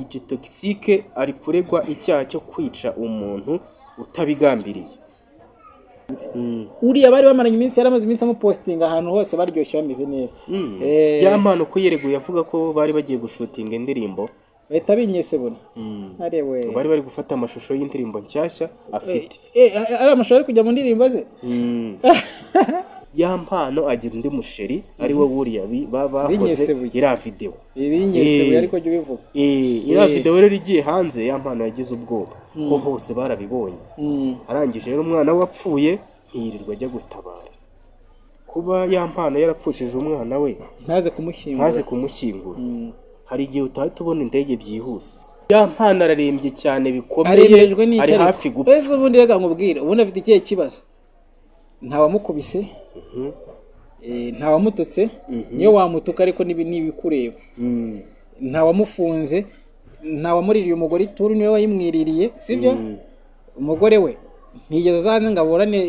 DJ Toxic ari kuregwa icyaha cyo kwica umuntu utabigambiriye. Uriya bari bamaranye iminsi yaramaze iminsi amupostinga ahantu hose baryoshye bameze neza. Ya mpano ko yereguye avuga ko bari bagiye gushutinga indirimbo bahita binyesebona. Arewe bari gufata amashusho y'indirimbo nshyashya afite. Ari amashusho ari kujya mu ndirimbo ze. Ya mpano agira undi musheri ari we buriya bakoze iriya video. Ibinyesebuye ariko jye ubivuga. Iriya video rero igiye hanze ya mpano yagize ubwoba ko hose barabibonye. Arangije rero umwana wapfuye ntiyirirwa ajya gutabara. Kuba ya mpano yarapfushije umwana we ntaze kumushyingura. Hari igihe utahita ubona indege byihuse. Ya mpano ararembye cyane bikomeye, ari hafi gupfa. Ese ubundi rega nkubwire ubundi afite ikihe kibazo? Ntawamukubise, ntawamututse, niyo wamutuka ariko nibikureba. Ntawamufunze, ntawamuririye umugore ituru niwe wayimwiririye, sibyo? Umugore we ntigeze azanze ngaborane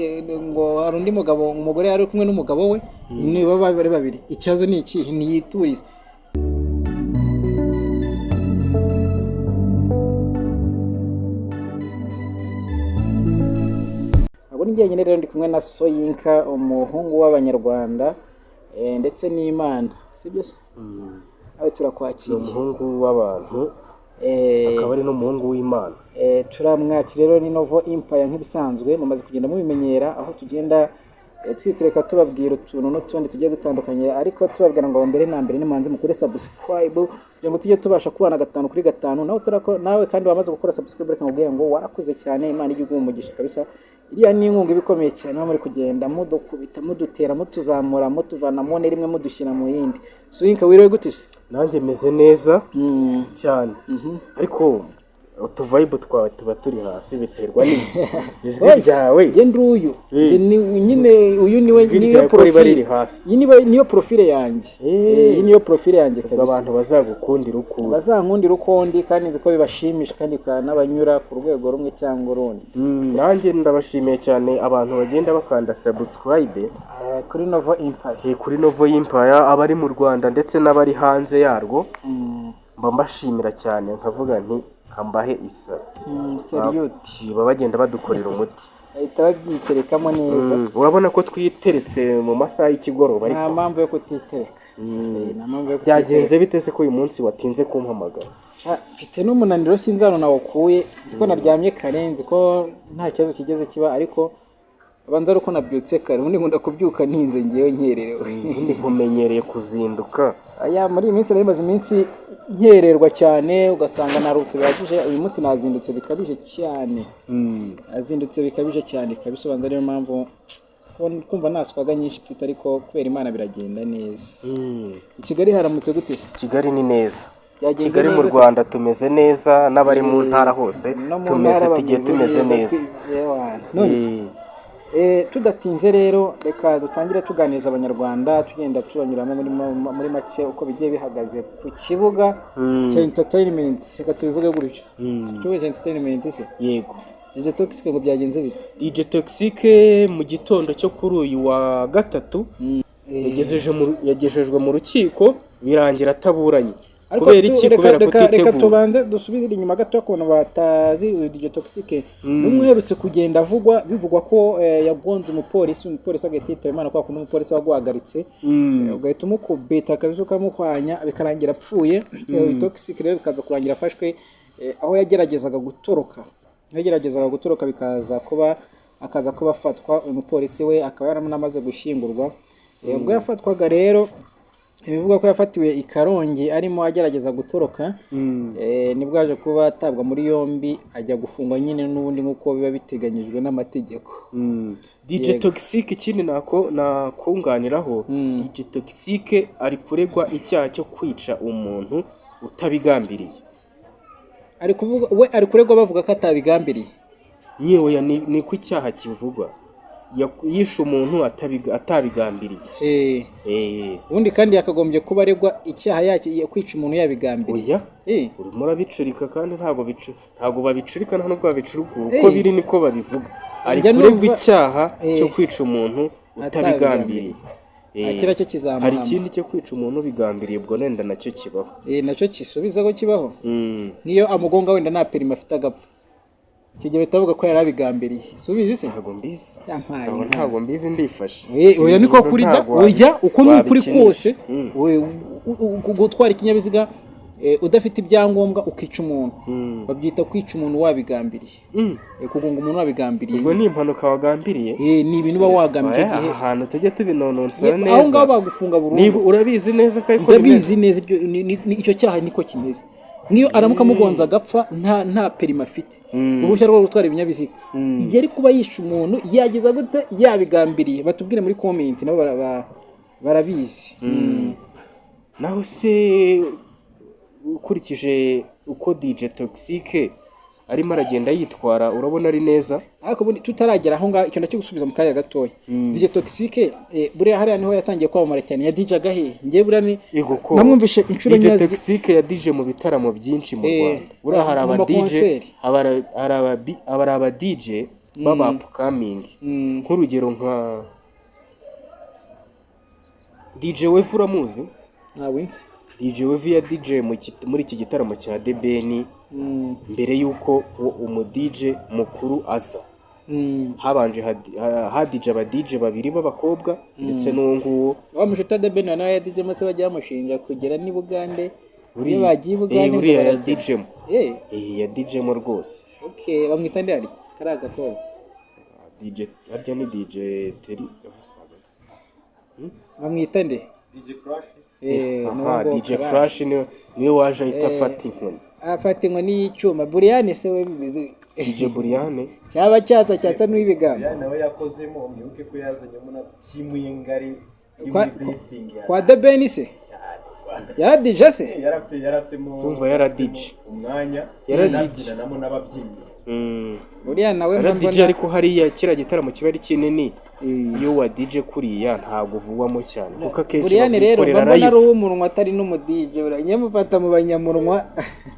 ngo hari undi mugabo, umugore ari kumwe n'umugabo we, ni bari babiri. Ikibazo ni iki? Ntiyiturize. Njyenyine rero ndi kumwe na Soyinka, umuhungu w'Abanyarwanda ndetse n'Imana, sibyo se? Aho turakwakira umuhungu w'abantu akaba ari n'umuhungu w'Imana. Turamwakira rero ni Novo Empire nk'ibisanzwe mumaze kugenda mubimenyera, aho tugenda twitereka tubabwira utuntu n'utundi tugiye dutandukanye, ariko tubabwira ngo mbere na mbere nimanze mukore subscribe kugira ngo tujye tubasha kubana 5 kuri 5. nawe kandi wamaze gukora subscribe reka nkubwire ngo warakuze cyane, Imana igiye umugisha kabisa. Iriya ni inkunga ibikomeye cyane muri kugenda mudukubita mudutera mutuzamura mutuvana mu ntera imwe mudushyira mu yindi. Soyinka wirewe gute se? Nanjye meze neza cyane, ariko utuvibe twawe tuba turi hasi biterwa n'iki. Ijwi ryawe genda uyu nyine uyu niyo profile hasi. Niyo profile yanjye. Niyo profile yanjye kabisa. Abantu bazagukundira ukundi kandi nzi ko bibashimisha kandi n'abanyura ku rwego rumwe cyangwa urundi. Nanjye ndabashimiye cyane abantu bagenda bakanda subscribe kuri Novo Empire. Kuri Novo Empire abari mu Rwanda ndetse n'abari hanze yarwo. Mba mbashimira cyane nkavuga nti kambahe isa. Serioti baba bagenda badukorera umuti. Ahita babyiterekamo neza. Urabona ko twiteretse mu masaha y'ikigoroba ariko nta mpamvu yo kutitereka. Byagenze bite se ko uyu munsi watinze kumpamagara? Mfite n'umunaniro sinzano nawukuye, nziko naryamye kare, nziko nta kibazo kigeze kiba, ariko abanza ari uko nabyutse kare. Ubundi nkunda kubyuka ntinze ngewe nkererewe. Ubundi kumenyereye kuzinduka. Muri iyi minsi narimaze iminsi nkererwa cyane, ugasanga narutse bihagije. Uyu munsi nazindutse bikabije cyane. Nazindutse bikabije cyane kabisa, ubanza ariyo mpamvu kumva naswaga nyinshi mfite, ariko kubera Imana biragenda neza. Kigali haramutse gute se? Kigali ni neza. Kigali mu Rwanda tumeze neza, n'abari mu ntara hose tumeze neza. Tudatinze rero reka dutangire tuganiriza Abanyarwanda, tugenda tubanyuramo muri make uko bigiye bihagaze ku kibuga cya entertainment. Reka tubivuge gutyo. Kibuga cya entertainment se? Yego. DJ Toxic ngo byagenze bite? DJ Toxic mu gitondo cyo kuri uyu wa gatatu yagejejwe mu rukiko birangira ataburanye. Kubera iki? Kubera kutitegura. Reka tubanze dusubize inyuma gato kubona batazi DJ Toxic n'umwerutse kugenda bivugwa ko yagonze umupolisi agahita Imana kwa kuno umupolisi waguhagaritse, ugahita umukubita kabisa ukamukwanya bikarangira apfuye. Toxic rero bikaza kurangira afashwe aho yageragezaga gutoroka akaza kuba afatwa. Umupolisi we akaba yaranamaze gushyingurwa. Ubwo yafatwaga rero bivuga ko yafatiwe i Karongi arimo agerageza gutoroka, nibwo aje kuba atabwa muri yombi ajya gufungwa nyine n'ubundi nk'uko biba biteganyijwe n'amategeko. DJ Toxic ikindi nakunganiraho, DJ Toxic ari kuregwa icyaha cyo kwica umuntu utabigambiriye. Ari kuregwa bavuga ko atabigambiriye. Nyewe ni ku icyaha kivugwa yishe umuntu atabigambiriye. Ubundi kandi yakagombye kuba aregwa icyaha kwica umuntu yabigambiriye. Urimo urabicurika kandi ntabwo babicurika nta nubwo babicuruka uko biri niko babivuga. Ari kuregwa icyaha cyo kwica umuntu utabigambiriye. akira cyo hari kizamuhama. ikindi cyo kwica umuntu bigambiriye ubwo nenda nacyo kibaho. Nacyo kisubiza ko kibaho. Niyo amugonga wenda nta perima afite agapfa, icyo gihe bitavuga ko yari abigambiriye. Subizi se ntabwo mbizi, yampaye ntabwo mbizi ndifashe. oya niko kuri da, oya uko ni ukuri kose. Gutwara ikinyabiziga udafite ibyangombwa ukica umuntu, babyita kwica umuntu wabigambiriye. Kugunga umuntu wabigambiriye ubwo ni impanuka wagambiriye. ni ibintu uba wagambiriye igihe ahantu tujye tubinononsora neza. aho ngaho bagufunga burundu. niba urabizi neza ko ariko ndabizi neza icyo cyaha niko kimeze. Niyo aramuka amugonza agapfa nta perima afite, uruhushya rwo gutwara ibinyabiziga, yari kuba yisha umuntu yageza gute yabigambiriye. Batubwire muri comment nabo barabizi. naho se ukurikije uko DJ Toxic arimo aragenda yitwara urabona ari neza. Ariko tutaragera aho ngaho icyo ndacyo gusubiza mu kanya gatoya. DJ Toxic buriya hariya niho yatangiye kwamamara cyane. Ya DJ gahe ngiye buriya ni namwumvishe inshuro nyazi. DJ Toxic ya DJ mu bitaramo byinshi mu Rwanda. Buriya hari aba DJ abari aba DJ baba upcoming. Nk'urugero nka DJ Wefu uramuzi? Nta winsi. DJ Wefu ya DJ muri iki gitaramo cya The Ben mbere yuko umu DJ mukuru aza. Habanje ha DJ aba DJ babiri b'abakobwa ndetse n'uwo wa mushuta The Ben nawe ya DJ mase bajya bamushinja kugera ni Bugande. Uri bagiye Bugande uri ya DJ mo. Ya DJ mo rwose. Okay, bamwita ndari karaga ko. DJ arya ni DJ Teri. Bamwita nde? DJ Crash. DJ Crash niwe waje ahita afata inkoni. Afata inkoni y'icyuma. Buriane se we bimeze. DJ Buriane cyaba cyatsa n'ibigamba. Nawe yakozemo mwibuke ko yazanyemo na timu y'ingari kwa The Ben se. Yara DJ se. Yarafite mu umva yara DJ umwanya yara DJ namo n'ababyinnyi. Buriya nawe mbona DJ ariko hariya kira gitaramo kiba ari kinini. Iyo wa DJ kuriya ntabwo uvugwamo cyane kuko akenshi Buriane rero mbona ari umunwa atari n'umu DJ. Buriya mufata mu banyamurwa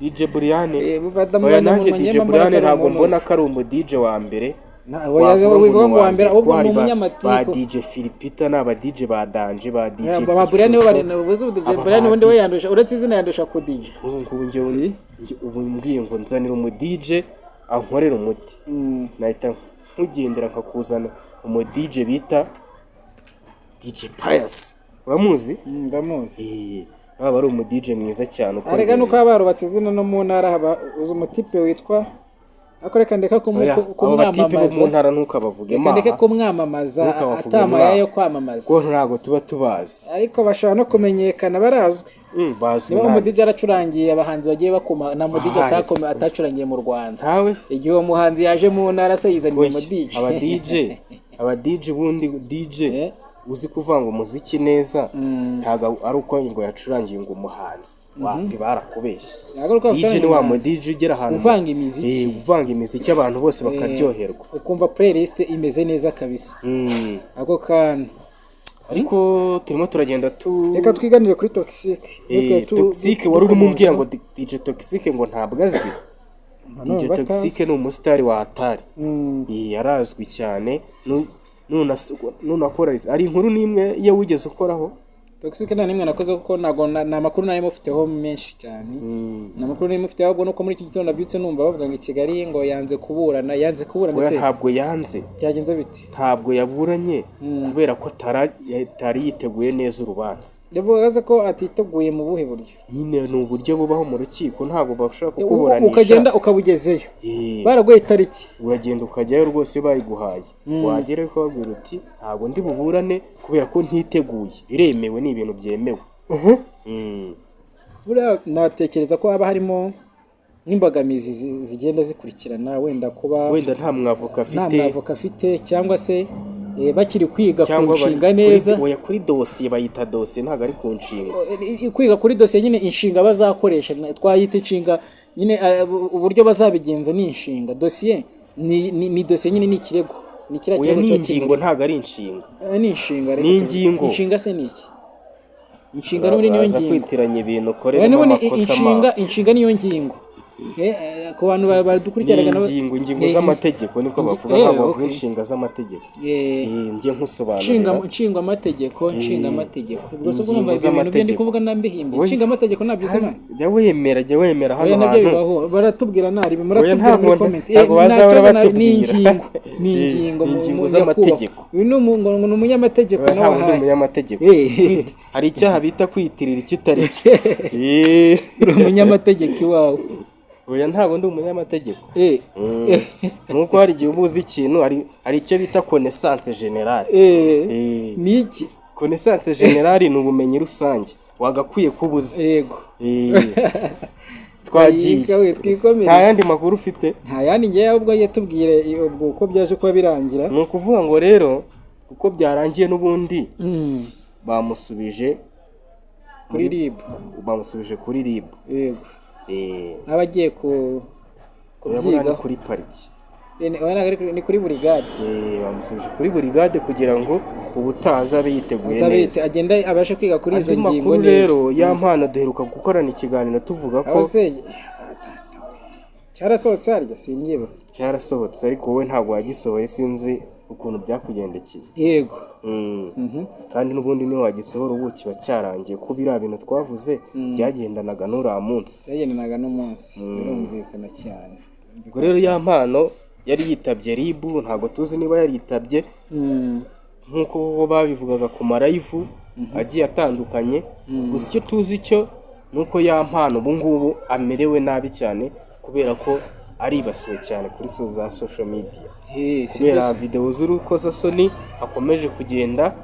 DJ Buriane mufata mu banyamurwa DJ Buriane ntabwo mbona ko ari umu DJ wa mbere. Wivuga ngo wa mbere ahubwo ni umunyamatiku. Ba DJ Philipita n'aba DJ ba Danje ba DJ Buriane bari ubuze Buriane wundi we yandusha uretse izina yandusha ku DJ. Ubu mbwiye ngo nzanira umu DJ ankorera umuti nahita nkugendera nkakuzana umu DJ bita DJ Pius. Uramuzi? Ndamuzi. Aba ari umu DJ mwiza cyane uko arega nuko barubatse izina no mu ntara haba uzi umutipe witwa akoreka ndeka kumwamamaza mu ntara ntukabavuge ma ndeka kumwamamaza atama yo kwamamaza ko ntago tuba tubazi ariko bashaka no kumenyekana barazwi. Bazwi niba umudije aracurangiye abahanzi bagiye bakoma na mudije atacurangiye mu Rwanda. Ntawe se igihe umuhanzi yaje mu ntara se yizaniye umudije. aba DJ bundi DJ uzi kuvanga umuziki neza ntago ari uko ngo yacurangiye ngo umuhanzi wapi barakubeshye. DJ ni wa mu DJ ugera ahantu uvanga imiziki abantu bose bakaryoherwa ukumva playlist imeze neza kabisa. Ako kana ariko turimo turagenda reka twiganire kuri Toxic. Toxic wari urimo umbwira ngo DJ Toxic ngo ntabwo azwi. DJ Toxic ni umusitari wa Atari. Yarazwi cyane nunakora ari inkuru nimwe ye wigeze ukoraho. Toxic nta nimwe nakoze kuko nago na makuru nari mufiteho menshi cyane. Na makuru nari mufiteho ubwo nuko muri iki gitondo nabyutse numva bavuga ngo i Kigali ngo yanze kuburana se. Ntabwo yanze. Byagenze biti? Ntabwo yaburanye kubera ko tari yiteguye neza urubanza. Yavugaga ko atiteguye mu buhe buryo? Nyine ni uburyo bubaho mu rukiko ntabwo bashaka kukuburanisha. Ukagenda ukabugezeyo. Baragoye tariki. Uragenda ukajyayo rwose bayiguhaye. Wagere ko babwira uti ntabwo ndi buburane kubera ko ntiteguye. Biremewe ni ibintu byemewe. Buriya natekereza ko haba harimo n'imbogamizi zigenda zikurikirana wenda nta mwavoka afite cyangwa se bakiri kwiga kunshinga neza. Kuri dosiye bayita dosiye ntabwo ari ku nshinga. Kwiga kuri dosiye nyine inshinga bazakoresha twayita inshinga nyine uburyo bazabigenza ni inshinga. Dosiye ni dosiye nyine ni ikirego. Ni ingingo ntabwo ari inshinga. Ni inshinga ni ingingo. Inshinga se ni iki? Inshinga niyo ngingo. Kwitiranya ibintu korera amakosa inshinga niyo ngingo. ku bantu badukurikirana ingingo z'amategeko niko bavuga ntabwo bavuga inshinga z'amategeko njye nkusobanurira nshinga amategeko ubwo se bwo mbaye ibintu byo ndi kuvuga nambihimbye nshinga amategeko nabyo se nani jya wemera hano hantu baratubwira nari muratubwira muri comment ntabwo bazahora batubwira ni ingingo z'amategeko uyu ni umunyamategeko nawe ndi umunyamategeko hari icyaha bita kwiyitirira icyo utari cyo uri umunyamategeko iwawe oya ntabwo ndi umunyamategeko nuko hari igihe ubuzi ikintu hari icyo bita connaissance générale ni iki connaissance générale ni ubumenyi rusange wagakwiye kubuza yego twagiye nta yandi makuru ufite nta yandi ngiye ahubwo yatubwire ubwo uko byaje kuba birangira ni ukuvuga ngo rero uko byarangiye n'ubundi bamusubije kuri RIB yego abagiye kubyiga kuri pariki ni kuri burigade bamusubije kuri burigade kugira ngo ubutaza abe yiteguye neza agenda abashe kwiga kuri izo ngingo neza rero ya mpano duheruka gukorana ikiganiro tuvuga ko cyarasohotse harya simyiba cyarasohotse ariko wowe ntabwo wagisohoye sinzi ukuntu byakugendekeye yego kandi n'ubundi niyo wagisohora ubu kiba cyarangiye ko biriya bintu twavuze byagendanaga n'uriya munsi birumvikana cyane ubwo rero ya mpano yari yitabye RIB ntabwo tuzi niba yaritabye nk'uko babivugaga ku marayivu agiye atandukanye gusa icyo tuzi cyo ni uko ya mpano ubu ngubu amerewe nabi cyane kubera ko aribasiwe cyane kuri za social media kubera videwo z'urukozasoni akomeje kugenda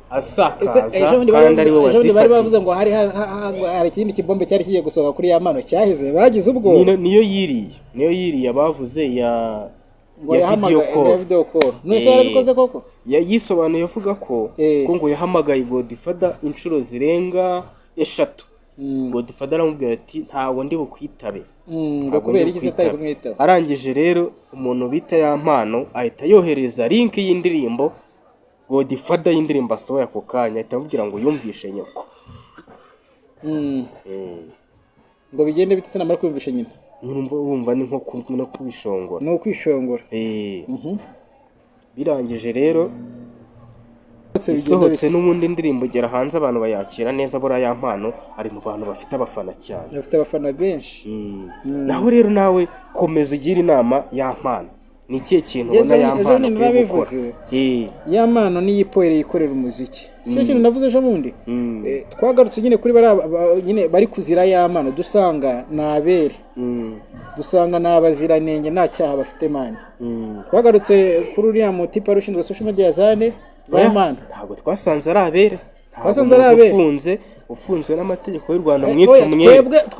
asakaza kandi ari we wazifatiye bari bavuze ngo hari ikindi kibombe cyari kigiye gusohoka kuri ya mpano cyahize bagize ubwo niyo yiriye bavuze ya video call nese yarabikoze koko yisobanuye avuga ko ngo yahamagaye Godfather inshuro zirenga 3 Godfather aramubwira ati ntago ndi bukwitabe ngo kubera iki atari kumwitaba arangije rero umuntu bita ya mpano ahita yohereza link y'indirimbo Godfather y'indirimbo asohoye ako kanya ahita amubwira ngo yumvishe nyoko ngo bigende bitse namara kumvisha nyina wumva ni nko kubishongora no kwishongora birangije rero isohotse n'ubundi indirimbo igera hanze abantu bayakira neza bora ya mpano ari mu bantu bafite abafana cyane bafite abafana benshi naho rero nawe komeza ugira inama ya mpano ni ikihe kintu ubona ya mpano ya mpano niyo ipohereye ikorera umuziki si kintu navuze ejo bundi twagarutse nyine kuri nyine bari kuzira ya mpano dusanga nabere dusanga nabaziranenge nta cyaha bafite mani twagarutse kuri uriya mutipa rushinzwe social media zane Zayimana ntabwo twasanze ari abere ufunzwe n'amategeko y'u Rwanda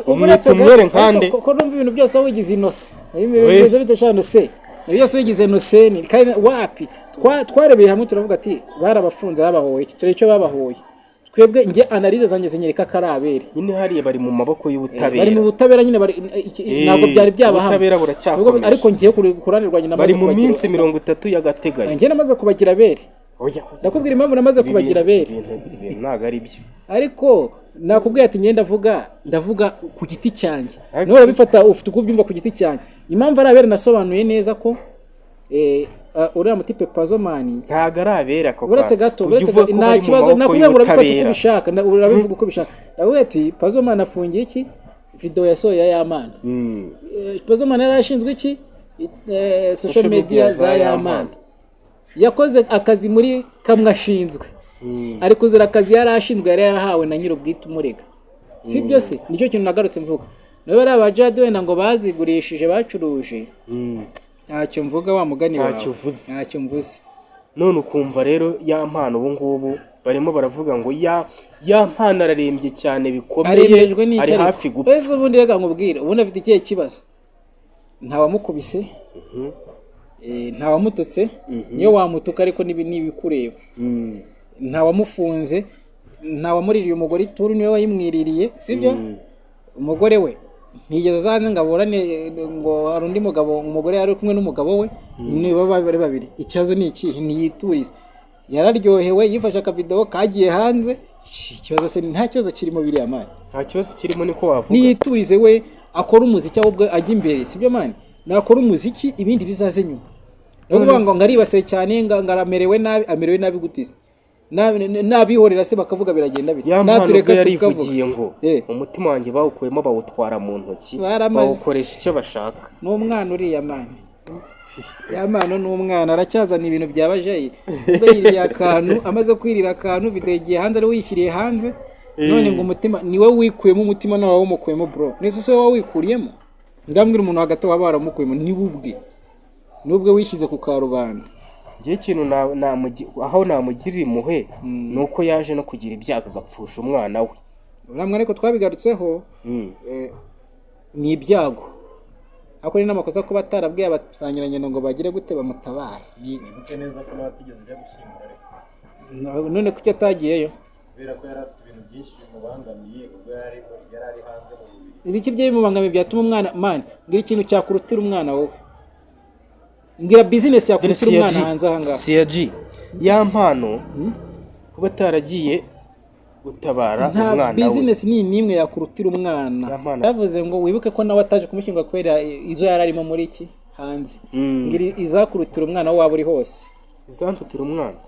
umwete nkande ko numva ibintu byose wigize inose ibintu bitashano se byose wigize inose ni kandi wapi twarebeye hamwe turavuga ati barabafunze babahoye turi cyo babahoye twebwe nge analyse zanjye zinyereka ko ari abere nyine hariye bari mu maboko y'ubutabera bari mu butabera nyine ntabwo byari byabahamwe ariko ngiye kuranirwa nyina bari mu minsi 30 y'agateganyo nge namaze kubagira abere ndakubwira impamvu namaze kubagira abere ibintu ntago ari byo ariko nakubwiye ati ngenda ndavuga ku giti cyanjye niho urabifata ufite uko ubyumva ku giti cyanjye impamvu ari abere nasobanuye neza ko uriya mutipe Pazomani ntago ari abere ako uretse gato nta kibazo nakubwiye ngo urabifata uko ubishaka urabivuga uko ubishaka nawe ati Pazomani afungiye iki video yasohoye y'amana Pazomani yarashinzwe iki social media za y'amana yakoze akazi muri kamwe ashinzwe ariko zira akazi yarashinzwe yari yarahawe na nyir'ubwite umurega sibyo se nicyo kintu nagarutse mvuga nawe bari abajade wenda ngo bazigurishije bacuruje ntacyo mvuga wa mugani wawe ntacyo mvuze none ukumva rero ya mpano ubu ngubu barimo baravuga ngo ya mpano ararembye cyane bikomeye ari hafi gupfa ese ubundi rega nkubwire ubundi afite ikihe kibazo ntawamukubise ntawamututse niyo wamutuka ariko nibikureba ntawamufunze ntawamuririye umugore ituru niwe wayimwiririye sibyo umugore we ntigeze azanze ngo aburane ngo hari undi mugabo umugore yari kumwe n'umugabo we niba bari babiri ikibazo ni iki ntiyiturize yararyohewe yifashe akavideo kagiye hanze ikibazo se nta kibazo kirimo biriya mani nta kibazo kirimo niko wavuga niyiturize we akora umuziki ahubwo ajya imbere sibyo mani nakora umuziki ibindi bizaze nyuma no ngo ngaribase cyane ngaramerewe nabi gutize nabihorera se bakavuga biragenda bite natureka yarivugiye ngo umutima wanjye bawukuyemo bawutwara mu ntoki bawukoresha icyo bashaka n'umwana uriya mani ya mano n'umwana aracyazana ibintu byabajaye ubwo yiriye akantu amaze kwirira akantu videgiye hanze ari wishyiriye hanze none ngo umutima niwe wikuyemo umutima nawe wamukuyemo bro nese se wowe wikuriyemo ngambwira umuntu hagati waba waramukuyemo nubwo wishyize ku karubanda igihe kintu aho namugirira impuhwe ni uko yaje no kugira ibyago agapfusha umwana we uramwe ariko twabigarutseho ni ibyago ako ni n'amakosa kuba atarabwiye abasangiranye ngo bagire gute bamutabare neza ko natigeze ajya gushyingura none kuki atagiyeyo kubera ko yari afite ibintu byinshi bimubangamiye ubwo yari ari hanze mu mubiri ibiki bye bimubangamiye byatuma umwana man ngira ikintu cyakurutira umwana wowe ngira business yakurutira umwana hanze ahangaha CG ya mpano kuba ataragiye gutabara umwana we business ni nimwe yakurutira umwana yavuze ngo wibuke ko nawe ataje kumushyingura kubera izo yari arimo muri iki hanze ngira izakurutira umwana waba uri hose izantutira umwana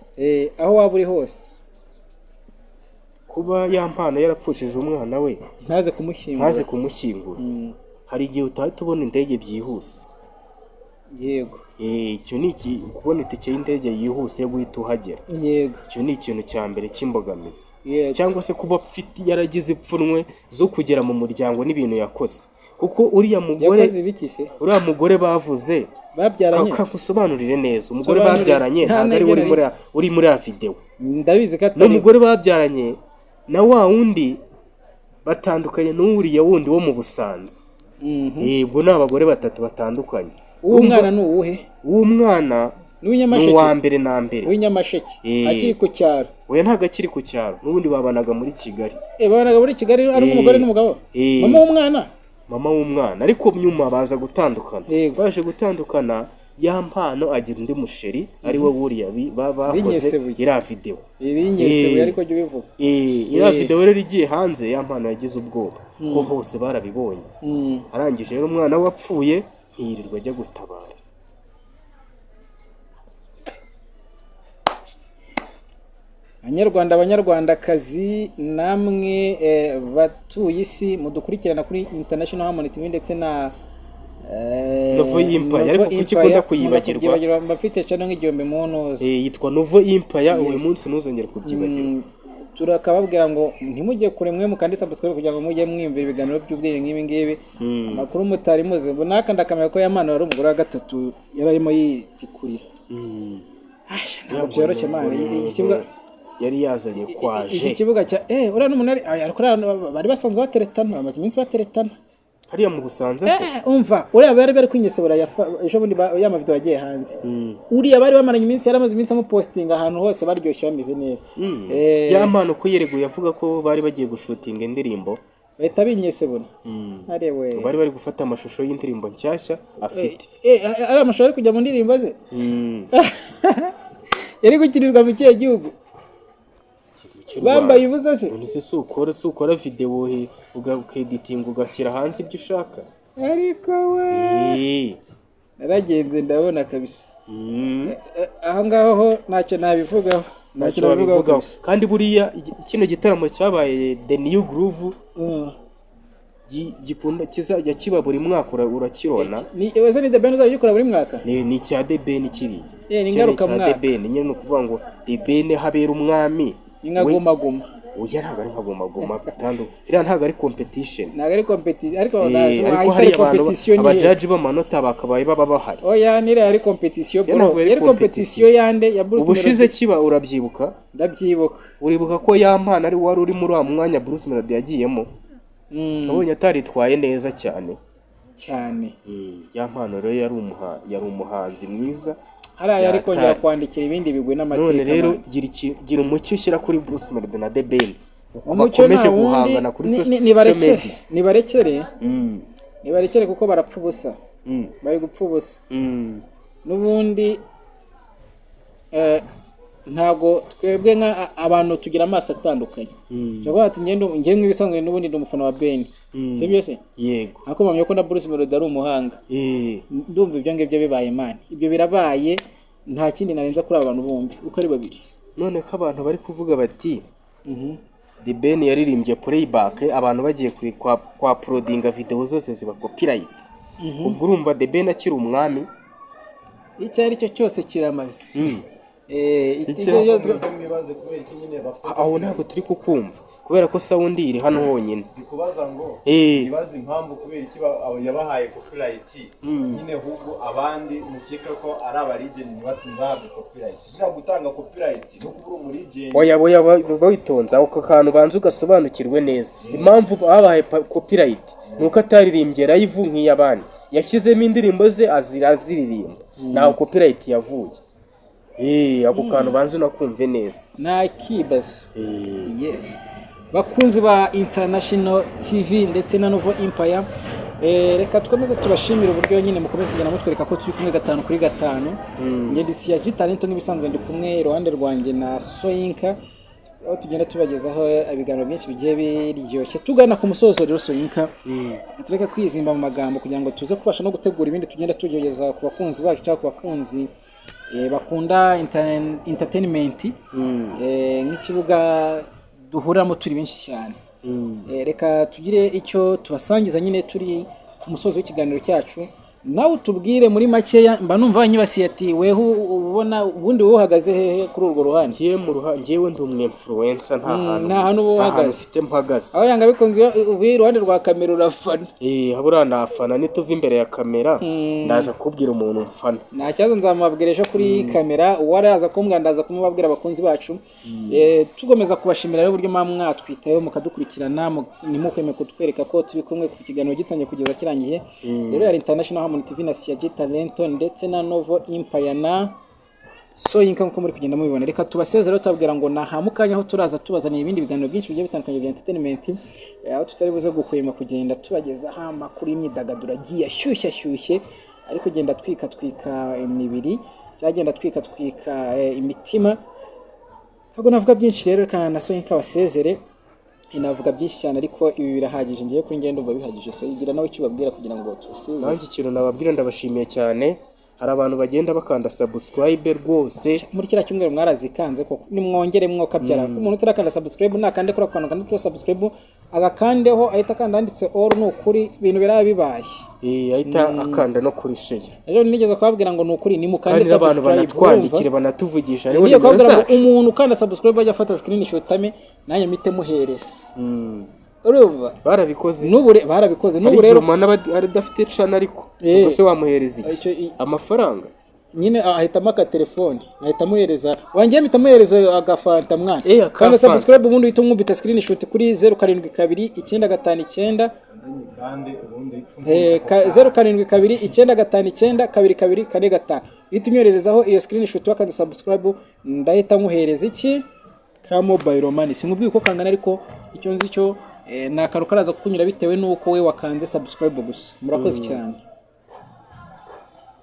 aho waba uri hose kuba ya mpano yarapfushije umwana we ntaze kumushyingura hari igihe utahita ubona indege byihuse yego icyo ni kubona itike y'indege yihuse yo guhita uhagera yego icyo ni ikintu cya mbere cy'imbogamizi cyangwa se kuba yaragize ipfunwe zo kugera mu muryango n'ibintu yakoze kuko uriya mugore bavuze babyaranye kakusobanurire neza umugore babyaranye ntabwo ari uri muri ya video ndabizi ko atari n'umugore babyaranye na wa wundi batandukanye n'uriya wundi wo mu Busanza ubwo ni abagore batatu batandukanye uwo mwana ni uwuhe uw'umwana ni uwa mbere na mbere w'inyamasheke akiri ku cyaro oya ntabwo akiri ku cyaro n'ubundi babanaga muri Kigali babanaga muri Kigali ari umugore n'umugabo mama w'umwana ariko nyuma baza gutandukana baje gutandukana ya mpano agira undi musheri ari we buriya bakoze iriya video binyesebuye ariko jya ubivuga iriya video rero igiye hanze ya mpano yagize ubwoba ko hose barabibonye arangije rero umwana we wapfuye ntiyirirwa ajya gutabara abanyarwandakazi namwe batuye isi mudukurikirana kuri International Harmony TV ndetse na Novo Empire ariko kuki ukunda kuyibagirwa bafite cyane nk'igihombe munoze yitwa Novo Empire uyu munsi ntuzongere kubyibagirwa turakababwira ngo ntimujye kure mwe mukandi subscribe kugira ngo mujye mwimvira ibiganiro by'ubwenge nk'ibi ngibi amakuru mutari muze ngo nakanda kamera ko yamana wari umugore wa gatatu yararimo yitikurira ntabwo byoroshye mani iki kibuga yari yazanye kwaje iki kibuga cya uriya n'umuntu bari basanzwe bateretana bamaze iminsi bateretana hariya mu Busanza se umva uriya bari kwinyesebura ejo bundi ya mavideo yagiye hanze uriya bari bamaranye iminsi yaramaze iminsi amupostinga ahantu hose baryoshye bameze neza ya mpano ko yereguye avuga ko bari bagiye gushutinga indirimbo bahita binyesebura bari gufata amashusho y'indirimbo nshyashya afite ari amashusho ari kujya mu ndirimbo ze yari gukirirwa mu kihe gihugu bambaye ubusa se si ukora video ugaeditinga ugashyira hanze ibyo ushaka ariko we naragenze ndabona kabisa aha ngaho ntacyo nabivugaho kandi buriya kino gitaramo cyabaye The New Groove gikunda kizajya kiba buri mwaka urakirona ni The Ben uzagikora buri mwaka ni cya The Ben kiriye ni ingaruka mwaka The Ben nyine no kuvuga ngo The Ben habera umwami ingagomagoma oya ntabwo ari nkagomagoma bitandukanye iriya ntabwo ari competition ariko hari competition abajaji b'amanota bakabaye baba bahari oya nire ari competition bro yari competition yande ya Bruce ubushize kiba urabyibuka ndabyibuka uribuka ko yampana ari wari uri muri wa mwanya Bruce Melody yagiyemo abonye ataritwaye neza cyane yampana rero yari umuhanzi mwiza hariya ariko njya kwandikira ibindi bigwe n'amateka none rero gira umucyo ushyira kuri Bruce Melody na The Ben bakomeje guhangana kuri social media nibarekere kuko barapfa ubusa bari gupfa ubusa n'ubundi ntago twebwe nka abantu tugira amaso atandukanye. Cyangwa ati ngiye nk'ibisanzwe n'ubundi ndi umufana wa Ben. Sibyo se? Yego. Ako mpamya ko na Bruce Melody ari umuhanga. Ndumva ibyo ngibyo bibaye man. Ibyo birabaye nta kindi narenza kuri abantu bombi uko ari babiri. None ko abantu bari kuvuga bati The Ben yaririmbye playback abantu bagiye kwa prodinga video zose ziba copyright. Ubwo urumva The Ben akiri umwami icyo ari cyo cyose kiramaze. Aho ntabwo turi kukumva kubera ko sound iri hano honyine. Bikubaza ngo ibaza impamvu kubera iki yabahaye copyright nyine ahubwo abandi mukeka ko ari abarigeni ntibahabwe copyright. Bira gutanga copyright no kubura umurigeni. Oya bawitonza ako kantu banze ugasobanukirwe neza. Impamvu babahaye copyright nuko ataririmbye live nk'iyabandi. Yashyizemo indirimbo ze aziririmba. Naho copyright yavuye. Ako kantu banze nakumve neza. Na kibazo. Yes. Bakunzi ba International TV ndetse na Novo Empire. Reka twemeze tubashimira uburyo nyine mukomeze kugenda mutwereka ko turi kumwe 5 kuri 5. Nge disi ya Talent nk'ibisanzwe ndi kumwe iruhande rwanjye na Soyinka. Aho tugenda tubagezaho ibiganiro byinshi bigiye biryoshye tugana ku musozo rero Soyinka. Tureka kwizimba mu magambo kugira ngo tuze kubasha no gutegura ibindi tugenda tugeza ku bakunzi bacu cyangwa ku bakunzi bakunda entertainment nk'ikibuga duhuriramo turi benshi cyane. Reka tugire icyo tubasangiza nyine turi ku musozo w'ikiganiro cyacu. Nawe tubwire muri makeya mba numva nyibasiye ati weho ubona ubundi wowe uhagaze hehe kuri urwo ruhande. Ngiyewe ndi umwinfluencer nta hantu bo uhagaze mfite mpagaze. Aho yanga bikunze uvuye iruhande rwa kamera urafana. Habura nafana nituva imbere ya kamera ndaza kubwira umuntu mfana. Nta cyazo nzamubabwiresha kuri kamera uwaraza kumwandaza kumubabwira abakunzi bacu. Tugomeza kubashimira rero uburyo mwatwitayeho mukadukurikirana nimukweme kutwereka ko turi kumwe ku kiganiro gitangiye kugeza kirangiye. Rero ya International TV na Siya Talent ndetse na Novo Empire na Soyinka nko muri kugenda mubibona. Reka tubasezero tubabwira ngo nahamukanya aho turaza tubazaniye ibindi biganiro byinshi bigiye bitandukanye bya entertainment aho tutari buze gukwema kugenda tubageza amakuru y'imyidagaduro agiye ashyushye ariko genda twika imibiri cyagenda twika imitima. Ntabwo navuga byinshi rero kana na Soyinka basezere inavuga byinshi cyane ariko ibi birahagije ngiye kuri ngendo umva bihagije. So igira nawe cyubabwira kugira ngo tuseze. Nanjye ikintu nababwira ndabashimiye cyane. Hari abantu bagenda bakanda subscribe rwose muri kira cyumweru mwarazikanze koko nimwongere mwokabyara umuntu utarakanda subscribe nakande kora kwano kandi subscribe agakandeho ahita kanda anditse all nukuri ibintu biraba bibaye ahita akanda no kuri share. Rero nigeze kwabwira ngo nukuri nimukande subscribe abantu banatwandikire banatuvugisha rero umuntu kanda subscribe ajya afata screenshot tame nanjye mite muhereza. Urumva barabikoze barabikoze n'ubu rero umwana ari dafite channel ariko se wamuhereza iki amafaranga nyine ahitamo aka telefone ahita muhereza wangiye mitamuhereza agafanta mwana kandi subscribe ubundi uhita umwubita screenshot kuri 072959 kandi ubundi 0729592245 uhita umyoherezaho iyo screenshot wakaza subscribe ndahita muhereza iki ka mobile money sinkubwiye ko kangana ariko icyo nzi cyo nakaruka araza kukunyura bitewe nuko we wakanze subscribe gusa. Murakoze cyane.